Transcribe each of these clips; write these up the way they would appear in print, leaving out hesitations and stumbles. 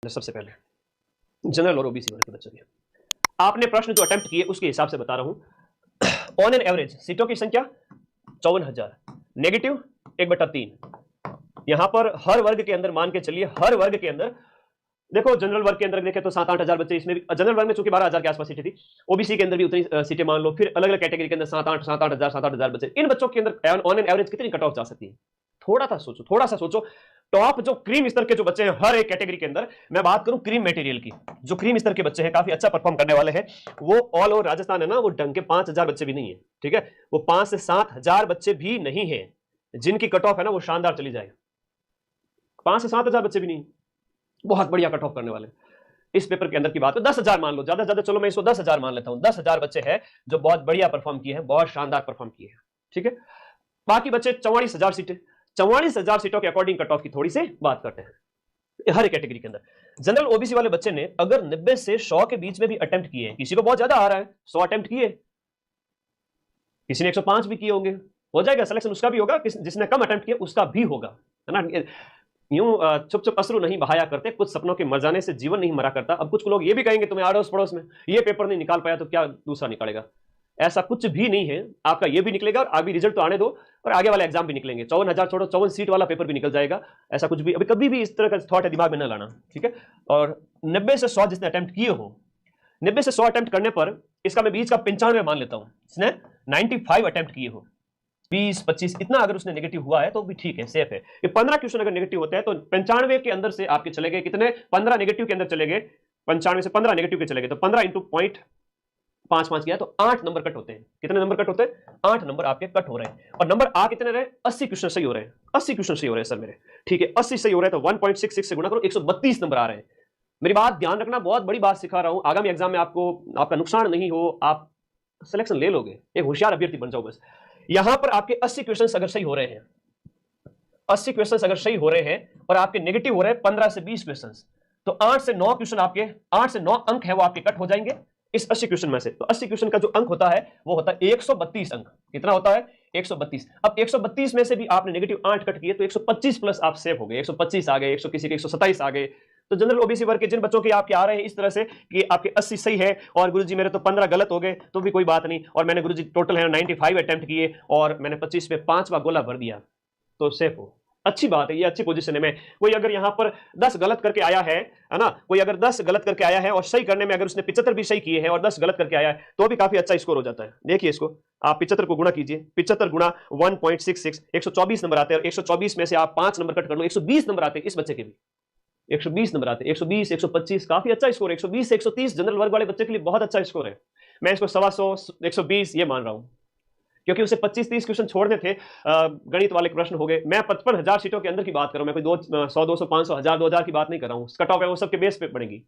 सबसे पहले जनरल और ओबीसी वर्ग के बच्चों की आपने प्रश्न जो अटेम्प्ट किए उसके हिसाब से बता रहा हूं। ऑन एन एवरेज सीटों की संख्या 54,000, नेगेटिव 1/3। यहां पर हर वर्ग के अंदर मान के चलिए, हर वर्ग के अंदर देखो, जनरल वर्ग के अंदर देखें तो 7-8 हजार बच्चे, इसमें भी जनरल वर्ग में चूंकि 12,000 के आसपास सीटें थी, ओबीसी के अंदर भी उतनी सीटें मान लो, फिर अलग अलग कैटेगरी के अंदर 7-8 हजार बच्चे, इन बच्चों के अंदर ऑन एन एवरेज कितनी कट ऑफ जा सकती है? थोड़ा सा सोचो। टॉप जो क्रीम स्तर के जो बच्चे हैं हर एक कैटेगरी के अंदर, मैं बात करूं क्रीम मटेरियल की, जो क्रीम स्तर के बच्चे हैं, काफी अच्छा परफॉर्म करने वाले हैं, वो ऑल ओवर राजस्थान है ना, वो ढंग के 5,000 बच्चे भी नहीं है, ठीक है, वो 5 से 7 हजार बच्चे भी नहीं है जिनकी कट ऑफ है ना वो शानदार चली जाए। 5 से 7 हजार बच्चे भी नहीं, बहुत बढ़िया कट ऑफ करने वाले। इस पेपर के अंदर की बात है 10,000 मान लो, ज्यादा ज्यादा चलो मैं इसको 10,000 मान लेता हूं, 10,000 बच्चे हैं जो बहुत बढ़िया परफॉर्म किए हैं, बहुत शानदार परफॉर्म किए हैं, ठीक है। बाकी बच्चे 44,000 सीटें, 44,000 सीटों के अकॉर्डिंग कट ऑफ की थोड़ी सी बात करते हैं हर एक कैटेगरी के अंदर। जनरल ओबीसी वाले बच्चे ने अगर 90 से 100 के बीच में भी अटेम्प्ट किए, किसी को बहुत ज्यादा आ रहा है, 100 अटेम्प्ट किए, किसी ने 105 भी किए होंगे, हो जाएगा सिलेक्शन, उसका भी होगा, जिसने कम अटेम्प्ट किया उसका भी होगा, है ना। यूं चुप चुप अश्रु नहीं बहाया करते, कुछ सपनों के मर जाने से जीवन नहीं मरा करता। अब कुछ लोग ये भी कहेंगे तुम्हें अड़ोस पड़ोस में ये पेपर नहीं निकाल पाया तो क्या दूसरा निकालेगा, ऐसा कुछ भी नहीं है, आपका ये भी निकलेगा और आगे रिजल्ट तो आने दो और आगे वाले एग्जाम भी निकलेंगे। 54,000 छोड़ो, 54 सीट वाला पेपर भी निकल जाएगा, ऐसा कुछ भी अभी कभी भी इस तरह का थॉट है दिमाग में न लाना, ठीक है। और 90 से 100 जिसने अटेम्प्ट किए हो, 90 से 100 अटेम्प्ट करने पर इसका मैं बीच का 95 मान लेता हूं, इसने 95 अटेम्प्ट किए हो, 20-25 इतना अगर उसने नेगेटिव हुआ है तो भी ठीक है, सेफ है। ये 15 क्वेश्चन अगर नेगेटिव होते हैं तो 95 के अंदर से आपके चले गए कितने, 15 नेगेटिव के अंदर चले गए, 95 से 15 नेगेटिव के चले गए तो 15 इंटू 0.55 किया तो 8 नंबर कट होते हैं। कितने नंबर कट होते हैं? 8 नंबर आपके कट हो रहे हैं। और नंबर आ कितने रहे? 80 क्वेश्चन सही हो रहे हैं, 80 क्वेश्चन सही हो रहे हैं सर मेरे, ठीक है, 80 सही हो रहे हैं तो 1.66 से गुणा करो, 132 नंबर आ रहे हैं। मेरी बात ध्यान रखना, बहुत बड़ी बात सिखा रहा हूं, आगामी एग्जाम में आपको आपका नुकसान नहीं हो, आप सिलेक्शन ले लोगे, एक होशियार अभ्यर्थी बन जाओ बस। यहां पर आपके 80 क्वेश्चन अगर सही हो रहे हैं, 80 क्वेश्चन अगर सही हो रहे हैं और आपके नेगेटिव हो रहे हैं 15 से 20 क्वेश्चन, तो 8 से 9 क्वेश्चन आपके, 8 से 9 अंक है वो आपके कट हो जाएंगे इस 80 क्वेश्चन में से। तो 80 क्वेश्चन का जो अंक होता है वो होता है 132 अंक। कितना होता है? 132। अब 132 में से भी आपने नेगेटिव 8 कट किए तो 125 प्लस आप सेव हो गए, 125 आ गए, 100 किसी के 127 आ गए। तो जनरल ओबीसी वर्ग के जिन बच्चों के आपके आ रहे हैं इस तरह से कि आपके 80 सही है और गुरुजी मेरे तो 15 गलत हो गए, तो भी कोई बात नहीं, और मैंने गुरुजी टोटल है 95 अटेम्प्ट किए और मैंने 25 में 5वां गोला भर दिया, तो सेफ हो। अच्छी बात है, ये अच्छी पोजीशन है में। कोई अगर यहां पर 10 गलत करके आया है ना, कोई अगर 10 गलत करके आया है और सही करने में अगर उसने 75 भी सही किए हैं और 10 गलत करके आया है तो भी काफी अच्छा स्कोर हो जाता है। देखिए इसको आप 75 को गुणा कीजिए, 75 गुणा 1.66, 124 नंबर आते हैं, और 124 में से आप 5 नंबर कट कर लो, 120 नंबर आते हैं इस बच्चे के भी, 120 नंबर आते हैं, 120, 125, काफी अच्छा स्कोर है। 120 से 130 जनरल वर्ग वाले बच्चे के लिए बहुत अच्छा स्कोर है। मैं इसको 125, 120 ये मान रहा हूं, क्योंकि उसे 25-30 क्वेश्चन छोड़ने थे, गणित वाले प्रश्न हो गए। मैं 55,000 सीटों के अंदर की बात कर रहा हूं, मैं कोई 100, 200, 500, 1000, 2000 की बात नहीं कर रहा हूं। कट ऑफ है वो सबके बेस पे पड़ेगी,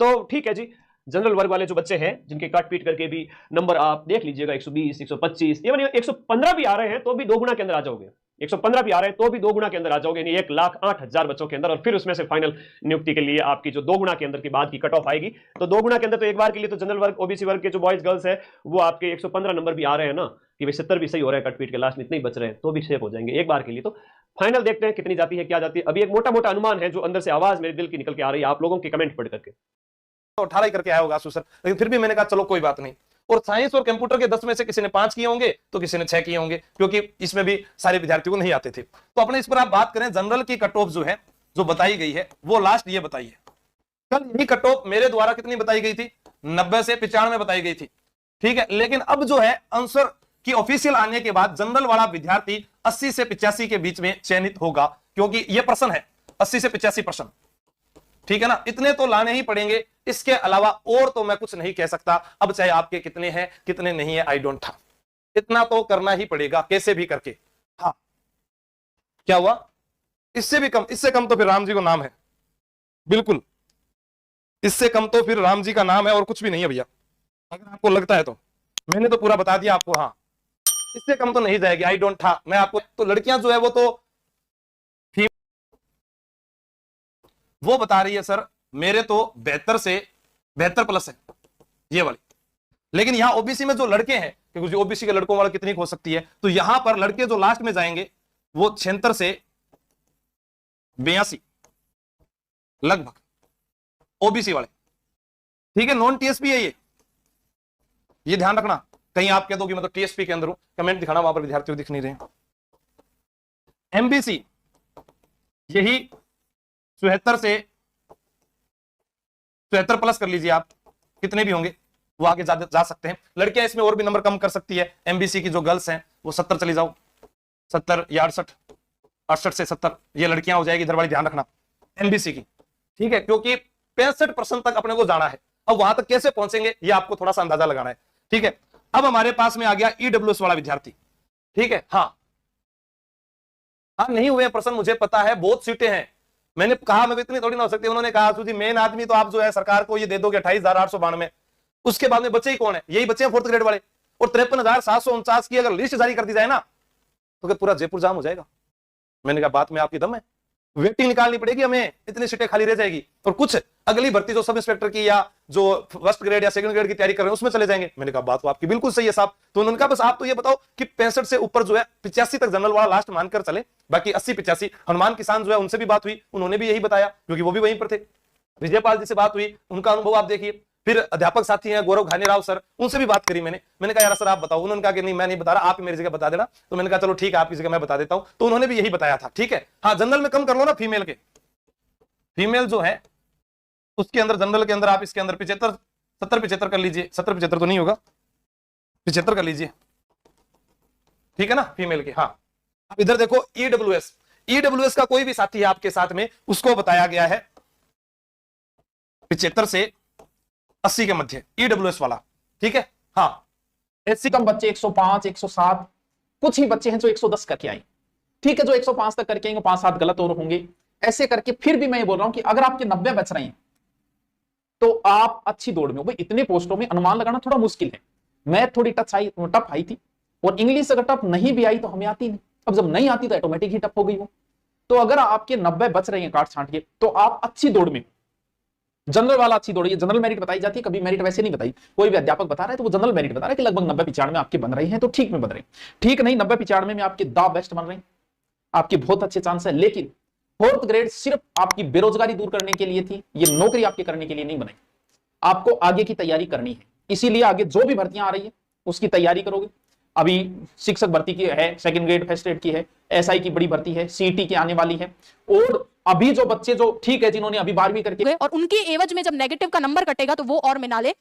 तो ठीक है जी। जनरल वर्ग वाले जो बच्चे हैं जिनके काट पीट करके भी नंबर आप देख लीजिएगा, 120, 125, इवन 115 भी आ रहे हैं तो भी 2 गुना के अंदर आ जाओगे, 115 भी आ रहे हैं तो भी 2 गुना के अंदर आ जाओगे, यानी 1,08,000 बच्चों के अंदर। और फिर उसमें से फाइनल नियुक्ति के लिए आपकी जो 2 गुना के अंदर की बात की कट ऑफ आएगी, तो 2 गुना के अंदर तो एक बार के लिए तो जनरल वर्ग ओबीसी वर्ग के जो बॉयज गर्ल्स है वो आपके 115 नंबर भी आ रहे हैं ना, कि भाई 70 भी सही हो रहे हैं, कटपीट के लास्ट में इतने ही बच रहे हैं, तो भी सेफ हो जाएंगे एक बार के लिए। तो फाइनल देखते हैं कितनी जाती है, क्या जाती है। अभी एक मोटा मोटा अनुमान है जो अंदर से आवाज मेरे दिल की निकल के आ रही है आप लोगों के कमेंट पढ़ करके। तो 18 ही करके आया होगा आशु सर, लेकिन फिर भी मैंने कहा चलो कोई बात नहीं। और साइंस और कंप्यूटर के 10 में से किसी ने 5 किए होंगे तो किसी ने 6 किए होंगे, क्योंकि इसमें भी सारे विद्यार्थियों को नहीं आते थे। तो अपने इस पर आप बात करें, जनरल की कट ऑफ जो है जो बताई गई है वो लास्ट ये बताई है। कल यही कट ऑफ मेरे द्वारा कितनी बताई गई थी? 90 से 95 बताई गई थी, ठीक है। लेकिन अब जो है आंसर की ऑफिशियल आने के बाद जनरल वाला विद्यार्थी 80 से 85 के बीच में चयनित होगा, क्योंकि यह प्रश्न है 80 से 85 प्रश्न, ठीक है ना। इतने तो लाने ही पड़ेंगे, इसके अलावा और तो मैं कुछ नहीं कह सकता। अब चाहे आपके कितने हैं कितने नहीं है, आई डोंट था, इतना तो करना ही पड़ेगा कैसे भी करके। हाँ क्या हुआ? इससे भी कम, इससे कम तो फिर राम जी को नाम है, बिल्कुल इससे कम तो फिर राम जी का नाम है और कुछ भी नहीं है भैया, अगर आपको लगता है तो। मैंने तो पूरा बता दिया आपको, हाँ इससे कम तो नहीं जाएगी, आई डोंट था। मैं आपको तो लड़कियां जो है वो तो वो बता रही है सर मेरे तो 72 से 72 प्लस है ये वाली। लेकिन यहां ओबीसी में जो लड़के हैं, क्योंकि ओबीसी के लड़कों वाला कितनी हो सकती है, तो यहां पर लड़के जो लास्ट में जाएंगे वो 76 से 82 लगभग, ओबीसी वाले, ठीक है, नॉन टीएसपी है ये ध्यान रखना। कहीं आप कह दो कि मैं तो टीएसपी के अंदर हूं, कमेंट दिखाना, वहां पर विद्यार्थी दिख नहीं रहे। एमबीसी यही 74 से 74 प्लस कर लीजिए आप, कितने भी होंगे वो आगे जा सकते हैं। लड़कियां इसमें और भी नंबर कम कर सकती है। एमबीसी की जो गर्ल्स हैं वो 70 चली जाओ, 70 या 68, 68 से 70 ये लड़कियां हो जाएगी, इधर वाली ध्यान रखना एमबीसी की, ठीक है, क्योंकि 65% तक अपने को जाना है। अब वहां तक कैसे पहुंचेंगे ये आपको थोड़ा सा अंदाजा लगाना है, ठीक है। अब हमारे पास में आ गया ईडब्ल्यूएस वाला विद्यार्थी, ठीक है। हाँ नहीं हुए प्रश्न, मुझे पता है, बहुत सीटें हैं। मैंने कहा मैं इतनी थोड़ी ना हो सकती। उन्होंने कहा सुजी मेन आदमी तो आप जो है सरकार को ये दे दोगे 28,892, उसके बाद में बचे ही कौन है, यही बचे हैं 4th ग्रेड वाले। और 53,749 की अगर लिस्ट जारी कर दी जाए ना तो पूरा जयपुर जाम हो जाएगा। मैंने कहा बात में आपकी दम है, वेटिंग निकालनी पड़ेगी हमें, इतनी सीटें खाली रह जाएगी। और कुछ अगली भर्ती जो सब इंस्पेक्टर की या जो फर्स्ट ग्रेड या सेकंड ग्रेड की तैयारी कर रहे हैं उसमें चले जाएंगे। मैंने कहा बात तो आपकी बिल्कुल सही है साहब। तो उन्होंने कहा बस आप तो ये बताओ कि 65 से ऊपर जो है 85 तक जनरल वाला लास्ट मानकर चले, बाकी 80-85। हनुमान किसान जो है उनसे भी बात हुई, उन्होंने भी यही बताया क्योंकि वो भी वहीं पर थे। विजयपाल जी से बात हुई, उनका अनुभव आप देखिए। फिर अध्यापक साथी हैं गौरव घानीराव सर, उनसे भी बात करी मैंने कहा यार सर आप बताओ। उन्होंने कहा कि नहीं मैं नहीं बता रहा, आप ही मेरी जगह बता देना। तो मैंने कहा चलो ठीक है आपकी जगह मैं बता देता हूं। तो उन्होंने भी यही बताया था, ठीक है। हाँ जनरल में कम कर लो ना, फीमेल के, फीमेल जो है उसके अंदर जनरल के अंदर आप इसके अंदर 75 कर लीजिए। 70-75 तो नहीं होगा, 75 कर लीजिए, ठीक है ना फीमेल के। हाँ अब इधर देखो ईडब्ल्यूएस का कोई भी साथी है आपके साथ में, उसको बताया गया है 75 से 80 के मध्य ईडब्ल्यूएस वाला, ठीक है। हाँ एससी कम बच्चे 105, 107, कुछ ही बच्चे हैं जो 110 करके आए, ठीक है। जो 105 तक करके आएंगे 5-7 गलत और होंगे, ऐसे करके फिर भी मैं ये बोल रहा हूं कि अगर आपके 90 बच रहे हैं तो आप अच्छी दौड़ में हो। भाई इतने पोस्टों में अनुमान लगाना थोड़ा मुश्किल है। मैथ थोड़ी टफ आई थी, और इंग्लिश अगर टफ नहीं भी आई तो हमें आती नहीं। अब जब नहीं आती तो ऑटोमेटिक ही टफ हो गई वो। तो अगर आपके 90 बच रहे हैं काट छांट के, तो आप अच्छी दौड़ में। जनरल वाला अच्छी दौड़, जनरल मेरिट बताई जाती है, कभी मेरिट वैसे नहीं बताई। कोई भी अध्यापक बता रहा है तो वो जनरल मेरिट बता रहा है कि लगभग 90-95 आपके बन रहे हैं, तो ठीक में बन रहे हैं। ठीक नहीं 90-95 में आपके द बेस्ट बन रहे हैं, आपके बहुत अच्छे चांस है। लेकिन 4th ग्रेड सिर्फ आपकी बेरोजगारी दूर करने के लिए थी, ये नौकरी आपके करने के लिए नहीं बनाई। आपको आगे की तैयारी करनी है, इसीलिए आगे जो भी भर्तियां आ रही है उसकी तैयारी करोगे। अभी शिक्षक भर्ती की है, 2nd ग्रेड फर्स्ट ग्रेड की है, एसआई की बड़ी भर्ती है, सीईटी की आने वाली है। और अभी जो बच्चे जो ठीक है जिन्होंने अभी 12वीं करके, और उनके एवज में जब नेगेटिव का नंबर कटेगा तो वो और मिला ले।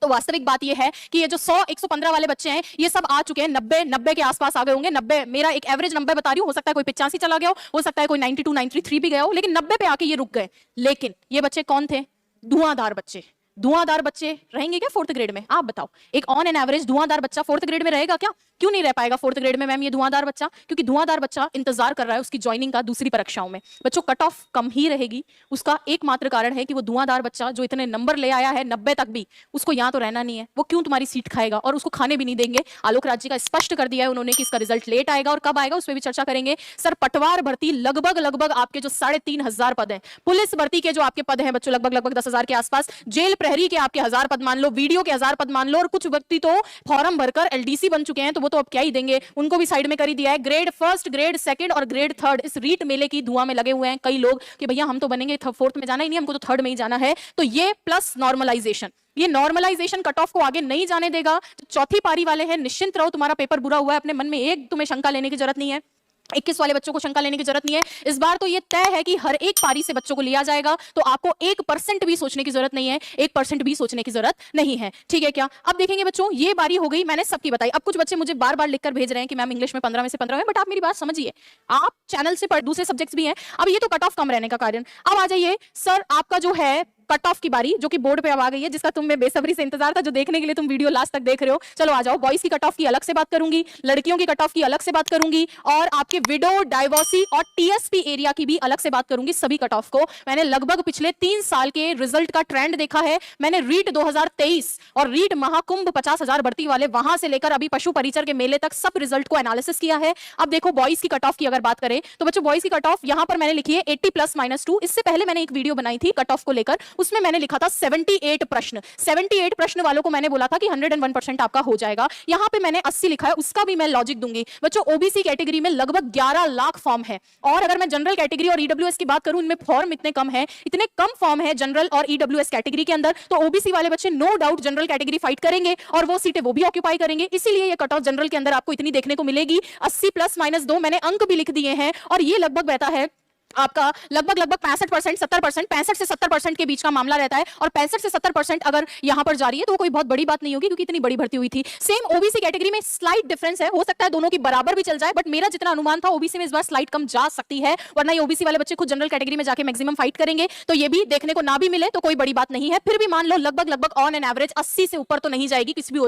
तो वास्तविक बात ये है कि ये जो 100-115 वाले बच्चे हैं ये सब आ चुके हैं 90 के आसपास आ गए होंगे। 90 मेरा एक एवरेज नंबर बता रही हूं, हो सकता है कोई 85 चला गया हो सकता है कोई 92, 93 भी गया हो, लेकिन 90 पे आके ये रुक गए। लेकिन ये बच्चे कौन थे? धुआंधार बच्चे। धुआंधार बच्चे रहेंगे क्या 4th ग्रेड में? आप बताओ, एक ऑन एन एवरेज धुआंधार बच्चा 4th ग्रेड में रहेगा क्या? क्यों नहीं रह पाएगा 4th ग्रेड में मैम ये धुआंधार बच्चा? क्योंकि धुआंधार बच्चा इंतजार कर रहा है उसकी ज्वाइनिंग का दूसरी परीक्षाओं में। बच्चों कट ऑफ कम ही रहेगी, उसका एकमात्र कारण है कि वो धुआंधार बच्चा जो इतने नंबर ले आया है 90 तक भी, उसको यहाँ तो रहना नहीं है। वो क्यों तुम्हारी सीट खाएगा और उसको खाने भी नहीं देंगे। आलोक राज जी का स्पष्ट कर दिया है उन्होंने कि इसका रिजल्ट लेट आएगा, और कब आएगा उस पर भी चर्चा करेंगे। सर पटवार भर्ती लगभग आपके जो 3,500 पद है, पुलिस भर्ती के जो आपके पद हैं बच्चों लगभग 10,000 के आसपास, जेल प्रहरी के आपके 1000 पद मान लो, वीडियो के 1000 पद मान लो, और कुछ व्यक्ति तो फॉर्म भरकर एलडीसी बन चुके हैं, तो वो तो अब क्या ही देंगे, उनको भी साइड में कर ही दिया है। ग्रेड 1, ग्रेड 2 और ग्रेड 3 इस रीट मेले की धुआं में लगे हुए हैं कई लोग कि भैया हम तो बनेंगे 4th में जाना ही नहीं, हमको तो 3rd में ही जाना है। तो ये प्लस नॉर्मलाइजेशन, ये नॉर्मलाइजेशन कट ऑफ को आगे नहीं जाने देगा। 4थी पारी वाले हैं निश्चिंत रहो, तुम्हारा पेपर बुरा हुआ है, अपने मन में एक तुम्हें शंका लेने की जरूरत नहीं है। 21 वाले बच्चों को शंका लेने की जरूरत नहीं है। इस बार तो ये तय है कि हर एक पारी से बच्चों को लिया जाएगा, तो आपको 1% भी सोचने की जरूरत नहीं है, 1% भी सोचने की जरूरत नहीं है, ठीक है क्या? अब देखेंगे बच्चों, ये बारी हो गई, मैंने सबकी बताई। अब कुछ बच्चे मुझे बार बार लिखकर भेज रहे हैं कि मैम इंग्लिश में 15 में से 15 है, बट आप मेरी बात समझिए, आप चैनल से दूसरे सब्जेक्ट्स भी हैं। अब ये तो कट ऑफ कम रहने का कारण। अब आ जाइए सर, आपका जो है कट ऑफ की बारी जो कि बोर्ड पे अब आ गई है, जिसका तुम्हें बेसब्री से इंतजार था, जो देखने के लिए तुम वीडियो लास्ट तक देख रहे हो। चलो आ जाओ, बॉयज की कट ऑफ की अलग से बात करूंगी, लड़कियों की कट ऑफ की अलग से बात करूंगी, और आपके विडो, डाइवोर्सी और टीएसपी एरिया की भी अलग से बात करूंगी। सभी कट ऑफ को मैंने लगभग पिछले 3 साल के रिजल्ट का ट्रेंड देखा है। मैंने रीट 2023 और रीट महाकुंभ 50,000 भर्ती वाले, वहां से लेकर अभी पशु परिचर के मेले तक सब रिजल्ट को एनालिसिस किया है। अब देखो बॉयज की कट ऑफ की अगर बात करें तो बच्चों बॉयज की कट ऑफ यहां पर मैंने लिखी है 80 + -2। इससे पहले मैंने एक वीडियो बनाई थी कट ऑफ को लेकर, उसमें मैंने लिखा था 78 प्रश्न। 78 प्रश्न वालों को मैंने बोला था कि 101% आपका हो जाएगा। यहां पे मैंने 80 लिखा है, उसका भी मैं लॉजिक दूंगी। बच्चों ओबीसी कैटेगरी में लगभग 11 लाख फॉर्म है, और अगर मैं जनरल कैटेगरी और ईडब्ल्यूएस की बात करूं, इनमें फॉर्म इतने कम है, इतने कम फॉर्म है जनरल और ईडब्ल्यूएस कैटेगरी के अंदर, तो ओबीसी वाले बच्चे no doubt general category fight करेंगे और वो सीटें वो भी ऑक्यूपाई करेंगे। इसीलिए ये कट ऑफ जनरल के अंदर आपको इतनी देखने को मिलेगी। 80 + -2 मैंने अंक भी लिख दिए हैं, और ये लगभग बहता है आपका लगभग 65% 70%, 65 से 70% के बीच का मामला रहता है। और 65 से 70% अगर यहां पर जा रही है तो वो कोई बहुत बड़ी बात नहीं होगी, क्योंकि इतनी बड़ी भर्ती हुई थी। सेम ओबीसी कैटेगरी में स्लाइट डिफरेंस है, हो सकता है दोनों की बराबर भी चल जाए, बट मेरा जितना अनुमान था ओबीसी में इस बार स्लाइट कम जा सकती है, वरना ये ओबीसी वाले बच्चे खुद जनरल कैटेगरी में जाके मैक्सिमम फाइट करेंगे। तो ये भी देखने को ना भी मिले तो कोई बड़ी बात नहीं है। फिर भी मान लो लगभग ऑन एन एवरेज 80 से ऊपर तो नहीं जाएगी, कुछ भी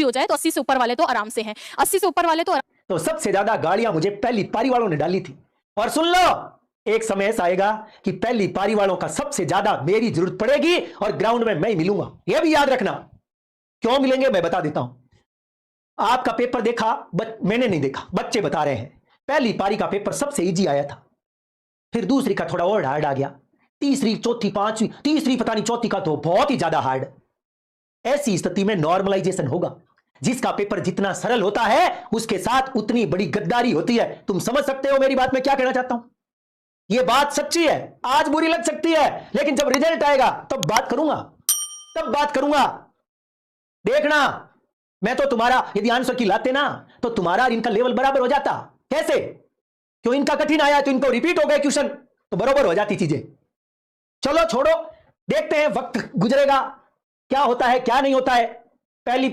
हो जाए तो 80 से ऊपर वाले तो आराम से हैं। 80 से ऊपर वाले तो सबसे ज्यादा गाड़ियां मुझे पहली पारी वालों ने डाली थी। और सुन लो, एक समय ऐसा आएगा कि पहली पारी वालों का सबसे ज्यादा मेरी जरूरत पड़ेगी और ग्राउंड में मैं ही मिलूंगा। यह भी याद रखना। क्यों मिलेंगे मैं बता देता हूं। आपका पेपर देखा, मैंने नहीं देखा, बच्चे बता रहे हैं। पहली पारी का पेपर सबसे इजी आया था, फिर दूसरी का थोड़ा और हार्ड आ गया, तीसरी, चौथी, पांचवी, तीसरी पता नहीं चौथी का तो बहुत ही ज्यादा हार्ड। ऐसी स्थिति में नॉर्मलाइजेशन होगा। जिसका पेपर जितना सरल होता है उसके साथ उतनी बड़ी गद्दारी होती है। तुम समझ सकते हो मेरी बात में क्या कहना चाहता हूं। यह बात सच्ची है, आज बुरी लग सकती है, लेकिन जब रिजल्ट आएगा तब बात करूंगा। देखना, मैं तो तुम्हारा यदि आंसर की लाते ना तो तुम्हारा इनका लेवल बराबर हो जाता। कैसे? क्यों इनका कठिन आया तो इनको रिपीट हो गए क्वेश्चन, तो बराबर हो जाती चीजें। चलो छोड़ो, देखते हैं, वक्त गुजरेगा, क्या होता है क्या नहीं होता है। पहली